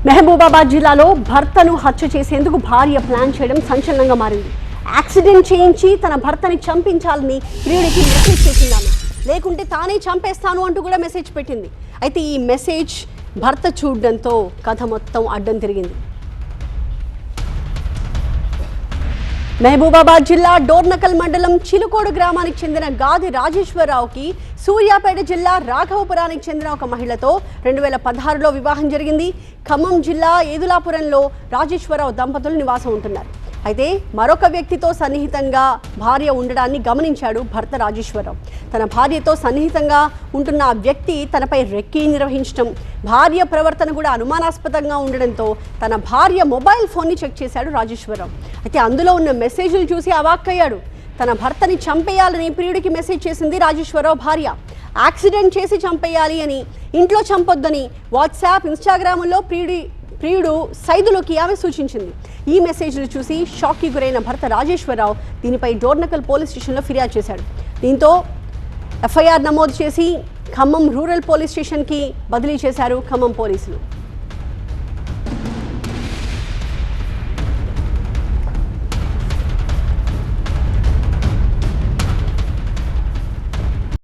మహబూబాబాద్ జిల్లాలో భర్తను హత్య చేసేందుకు భార్య ప్లాన్ చేయడం సంచలనంగా మారింది. యాక్సిడెంట్ చేయించి తన భర్తని చంపించాలని ప్రియుడికి మెసేజ్ చేసిందామె. లేకుంటే తానే చంపేస్తాను అంటూ కూడా మెసేజ్ పెట్టింది. అయితే ఈ మెసేజ్ భర్త చూడడంతో కథ మొత్తం అడ్డం తిరిగింది. మహబూబాబాద్ జిల్లా డోర్నకల్ మండలం చిలుకోడు గ్రామానికి చెందిన గాది రాజేశ్వరరావుకి సూర్యాపేట జిల్లా రాఘవపురానికి చెందిన ఒక మహిళతో 2016లో వివాహం జరిగింది. ఖమ్మం జిల్లా ఏదులాపురంలో రాజేశ్వరరావు దంపతులు నివాసం ఉంటున్నారు. అయితే మరొక వ్యక్తితో సన్నిహితంగా భార్య ఉండడాన్ని గమనించాడు భర్త రాజేశ్వరరావు. తన భార్యతో సన్నిహితంగా ఉంటున్న ఆ వ్యక్తి తనపై రెక్కీ నిర్వహించడం, భార్య ప్రవర్తన కూడా అనుమానాస్పదంగా ఉండడంతో తన భార్య మొబైల్ ఫోన్ని చెక్ చేశాడు రాజేశ్వరరావు. అయితే అందులో ఉన్న మెసేజ్లు చూసి అవాక్కయ్యాడు. తన భర్తని చంపేయాలని ప్రియుడికి మెసేజ్ చేసింది రాజేశ్వరరావు భార్య. యాక్సిడెంట్ చేసి చంపేయాలి అని, ఇంట్లో చంపొద్దని వాట్సాప్, ఇన్స్టాగ్రామ్లో ప్రియుడు సైదులోకి ఆమె సూచించింది. ఈ మెసేజ్లు చూసి షాక్కి గురైన భర్త రాజేశ్వరరావు దీనిపై డోర్నకల్ పోలీస్ స్టేషన్లో ఫిర్యాదు చేశాడు. దీంతో ఎఫ్ఐఆర్ నమోదు చేసి ఖమ్మం రూరల్ పోలీస్ స్టేషన్కి బదిలీ చేశారు ఖమ్మం పోలీసులు.